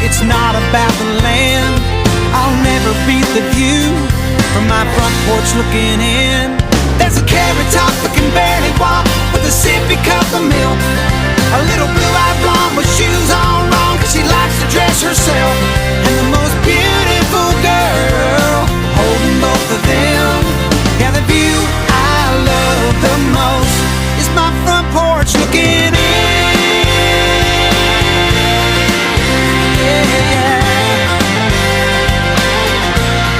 It's not about the land. I'll never beat the view from my front porch looking in. There's a carrot top that can barely walk with a sippy cup of milk. A little blue-eyed blonde with shoes on wrong, 'cause she likes to dress herself.